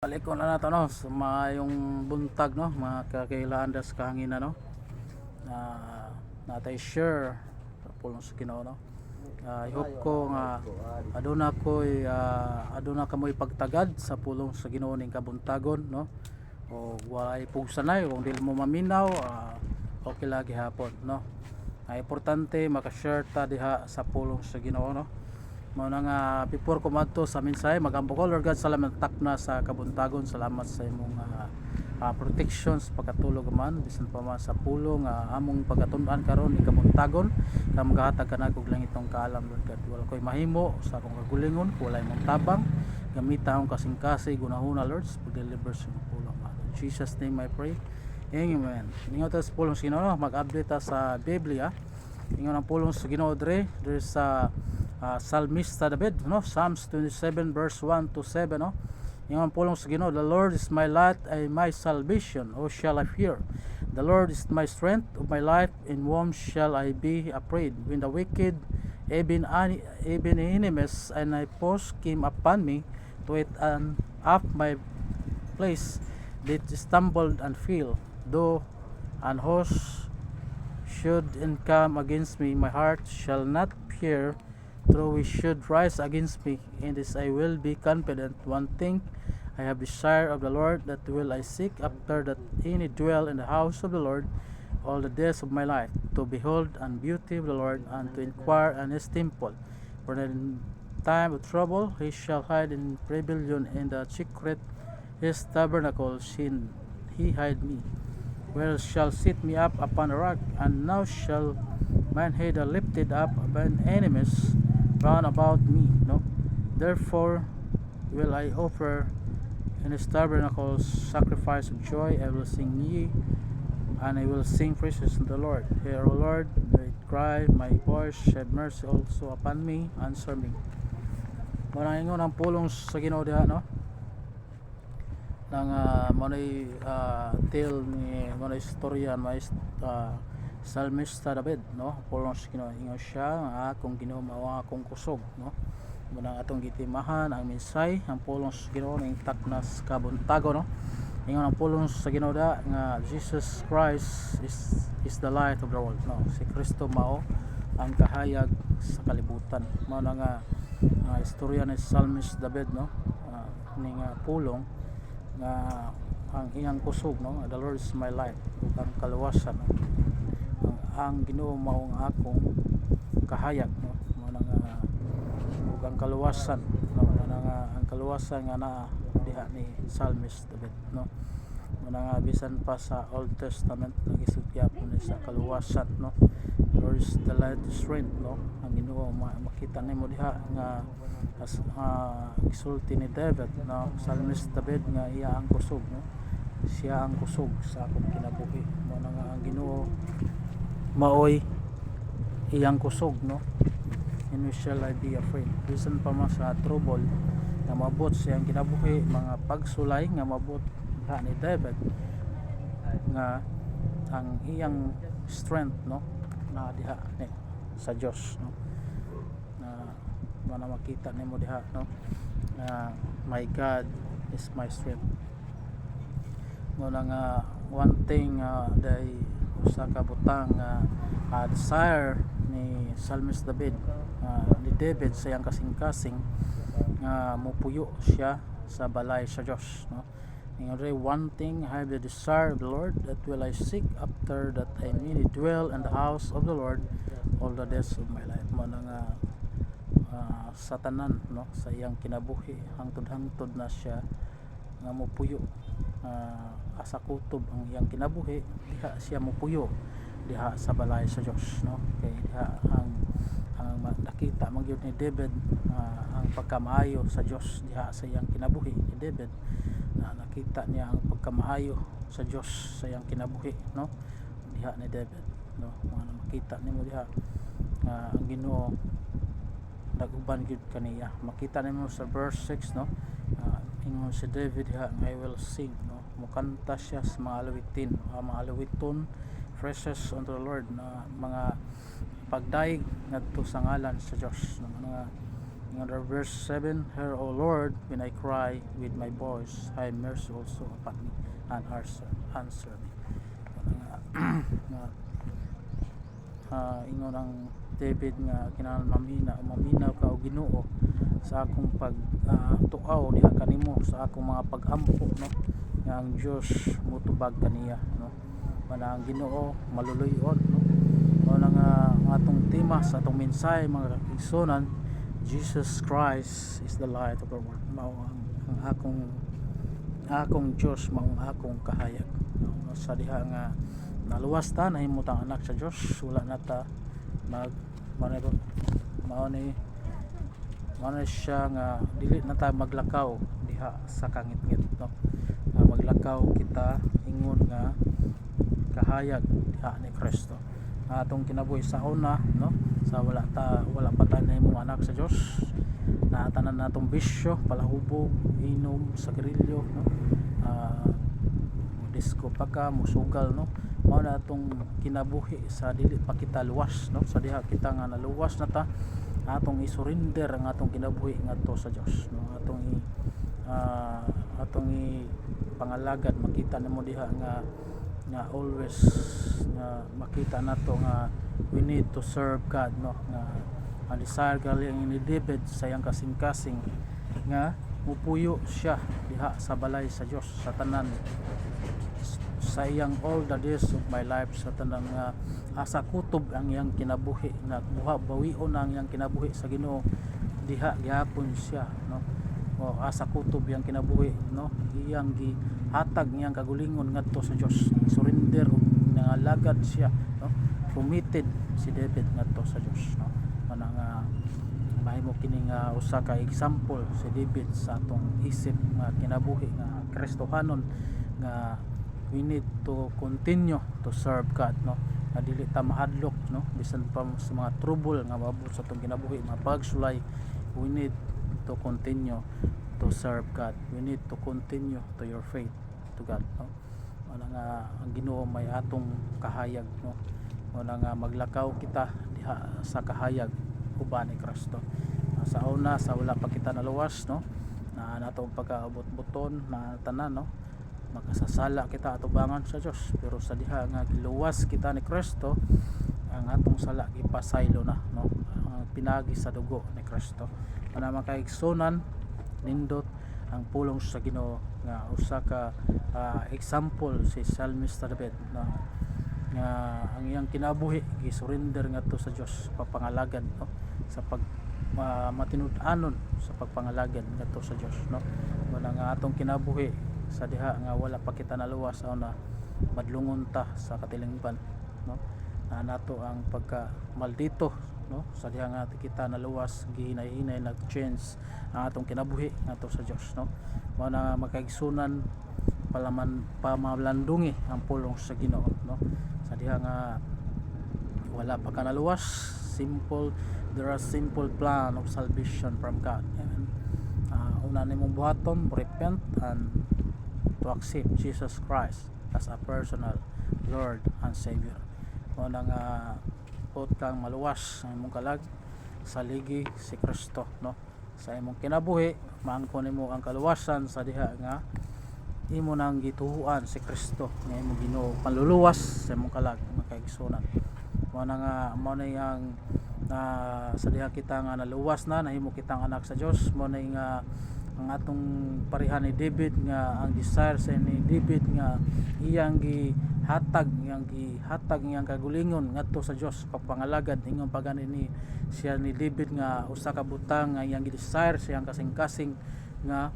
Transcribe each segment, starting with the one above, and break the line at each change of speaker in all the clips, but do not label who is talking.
Balik ko na nato no sa mga yung buntag no mga kakailangan das kahangin no na natay share sa pulong sa Ginoo no. I hope ko nga aduna kamoy pagtagad sa pulong sa Ginoo ning kabuntagon no. O walay pugsanay kung dili mo maminaw okay lagi hapon no. Importante maka-share ta diha sa pulong sa Ginoo no. Mao na nga before ko madto sa mensahe magampo ko, Lord God, salamat takna sa kabuntagon, salamat sa imong protections pagkatulog man bisan pa man sa pulong among pagkatun-an karon ni kabuntagon ka magahatag kanako og lang itong kaalam, Lord God. Wala koy mahimo sa akong kagulingon, walay mong tabang gamita akong kasing-kasi gunahuna, Lord, pag-deliver sa imong pulong. In Jesus name I pray, amen. Ingon ta sa pulong sa Ginoo, mag-update ta sa Biblia. Ingon ang pulong sa Ginoo dre sa Psalmista David no, Psalms 27 verse 1 to 7 no. Yung pulong sa Ginoo, the Lord is my light and my salvation, who shall I fear? The Lord is my strength of my life, in whom shall I be afraid? When the wicked, even enemies and I foes came upon me to eat and up my place, they stumbled and fell. Though an host should encamp against me, my heart shall not fear. Though we should rise against me, in this I will be confident. One thing I have desire of the Lord, that will I seek after, that any dwell in the house of the Lord all the days of my life, to behold and beauty of the Lord, and to inquire in his temple. For in time of trouble he shall hide in rebellion, in the secret his tabernacle shall he hide me. Where shall set me up upon a rock, and now shall mine head are lifted up, mine enemies round about me no. Therefore will I offer in his tabernacles sacrifice of joy. I will sing ye, and I will sing praises to the Lord. Hear, O Lord, I cry, my voice, shed mercy also upon me, answer me. Manang ingon ang pulong sa Ginoo diha no, nang manay tale ni manay istorya may Psalmista David no, pulong sa Ginoo. Ingon siya nga akong Ginoo mao ang akong kusog no. Muna atong gitimahan ang minsay ang pulong sa Ginoo ning taknas kabuntagon no. Ingon ang pulong sa Ginoo da nga Jesus Christ is the light of the world no. Si Kristo mao ang kahayag sa kalibutan. Mao na nga istorya ni Psalmist David no, ning pulong nga ang iyang kusog no, the Lord is my light ug ang kaluwasan no. Ang Ginoo mao ang akong kahayag no, mao nang ug ang kaluwasan no, nang ang kaluwasan nga naa diha ni Psalmist David no. Mao nang bisan pa sa Old Testament nagisugya po ni sa kaluwasan no. Lord is the light of strength no. Ang Ginoo makita nimo diha nga gisulti ni David no, Psalmist David nga iya ang kusog no. Siya ang kusog sa akong kinabuhi. Mao nang ang Ginoo maoy iyang kusog no. In which shall I be afraid? Bisan pa man sa trouble nga mabot siyang kinabuhi, mga pagsulay nga mabot ni David nga ang iyang strength no na diha ni sa Dios no, na mana makita nimo diha no, my God is my strength. Mo nga one thing day usa ka butang desire ni Psalmist David ni David sa iyang kasing-kasing nga mopuyo siya sa balay sa Dios no. One thing I have the desire of the Lord, that will I seek after, that I may dwell in the house of the Lord all the days of my life. Mo nga sa tanan no, sa iyang kinabuhi hangtod-hangtod na siya nga mopuyo asa kutob ang iyang kinabuhi, diha siya mopuyo diha sa balay sa Dios no. Kay diha ang nakita man gyud ni David ang pagkamaayo sa Dios diha sa iyang kinabuhi ni David. Nakita niya ang pagkamaayo sa Dios sa iyang kinabuhi no, diha ni David no. Makita nimo diha ang Ginoo naguban gyud kaniya. Makita nimo sa verse 6 no, ingon si David diha, I will sing no, mukanta siya sa mga alawitin, mga alawiton praises unto the Lord na mga pagdaig ngadto sa ngalan sa Dios no. Mga In other verse 7, Hear, O Lord, when I cry with my voice, have mercy also upon me, and answer me. Ingon ang David nga kinahanglan maminaw ka o Ginoo sa akong pag tuaw diha kanimo, sa akong mga pag-ampo, no, nga ang Dios mutubag kaniya, no, mana ang Ginoo maluluyon, no. Mao nga atong tema sa atong mensahe mga igsoon, Jesus Christ is the light of the world. Mao ang akong Dios, mao ang akong kahayag, no. Sa diha nga naluwas ta, nahimutang anak sa Dios, wala na ta mao ni siya nga dili na ta maglakaw diha sa kangit-ngit, no. Maglakaw kita ingon nga kahayag diha ni Kristo atong kinabuhi sa una, no, sa wala pa ta nahimong anak sa Dios, na tanan natong bisyo, palahubog, inom, sagarilyo, no, disco pa ka, musugal, no. Mao na atong kinabuhi sa dili pa kita luwas, no, sa diha kita nga naluwas na ta, atong isurrender ang atong kinabuhi ngadto sa Dios, no. Atong pangalagad, makita nimo diha nga always nga makita nato nga we need to serve God, no, nga ang desire galing ni David sa iyang kasing-kasing nga mupuyo siya diha sa balay sa Dios, sa tanan sa iyang all the days of my life, sa tanan nga asa kutob ang iyang kinabuhi, na bawion ang iyang kinabuhi sa Ginoo diha gyapon siya, no. O asa kutob iyang kinabuhi, no, iyang gihatag niyang kagalingon ngadto sa Dios, surrender og nangalagad siya, no, committed si David ngadto sa Dios, no. Ana nga mahimo kini nga usa ka example si David sa atong isip nga kinabuhi nga Kristohanon, nga we need to continue to serve God, no, na dili ta mahadlok, no, bisan pa sa mga trouble nga maabot sa atong kinabuhi, mga pagsulay, we need to continue to serve God. We need to continue to your faith to God, no. Ano nga ang Ginoo may atong kahayag, no. Ano nga maglakaw kita diha sa kahayag uban ni Kristo. Sa una, sa wala pa kita naluwas, no, na nato pagkaabot-buton na tanan, no, makasasala kita atubangan sa Dios, pero sa diha nga giluwas kita ni Kristo, ang atong sala gipasaylo na, no, ang pinagi sa dugo ni Kristo. Ana makaigsunan nindot ang pulong sa Ginoo nga usa ka example si Psalmista David, na nga ang iyang kinabuhi gisurrender ngadto sa Dios, papangalagad, no, sa pag matinud-anon sa pagpangalagad ngadto sa Dios, no. Wala nga atong kinabuhi sa diha nga wala pa kita naluwas, na madlungon ta sa katilingban, no, na nato ang pagka maldito, no, sa diha nga kita naluwas, gihinay-hinay nag-change ang atong kinabuhi ngadto sa Dios, no. Mao na makaigsunan pamalandungi ang pulong sa Ginoo, no, sa diha nga wala pa ka naluwas, there are simple plan of salvation from God. Amen. Una nimong buhaton, repent and to accept Jesus Christ as a personal Lord and Savior. O nang put kang maluwas ang imong kalag, saligi si Kristo, no, sa imong kinabuhi, maangkon nimo ang kaluwasan sa diha nga imo nang gituhuan si Kristo nga imong Ginoo, panluluwas sa imong kalag, makaigsunan. Mao na ang sa diha kita nga naluwas na, nahimo kitang anak sa Dios. Mao na nga ang atong pareha ni David, nga ang desire sa ni David nga iyang gihatag iyang kagalingon ngadto sa Dios, pagpangalagad ingon pagani ni siya ni David nga usa ka butang nga iyang gi-desire sa iyang kasing-kasing nga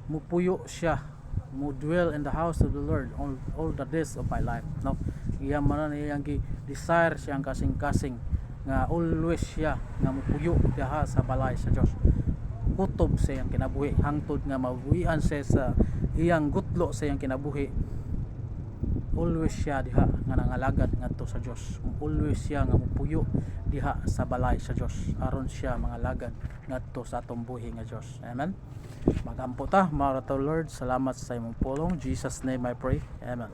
mupuyo siya, mo dwell in the house of the Lord all the days of my life, no. Iyang man iyang gi-desire sa iyang kasing-kasing nga always siya nga mupuyo diha sa balay sa Dios, kutob sa iyang kinabuhi, hangtod nga mabuhian siya sa iyang gutlo sa iyang kinabuhi. Always siya diha nga nangalagad ngadto sa Dios, always siya nga mupuyo diha sa balay sa Dios, aron siya mangalagad ngadto sa atong buhi nga Dios. Amen. Magampo ta, Lord, salamat sa imong pulong. Jesus name I pray. Amen.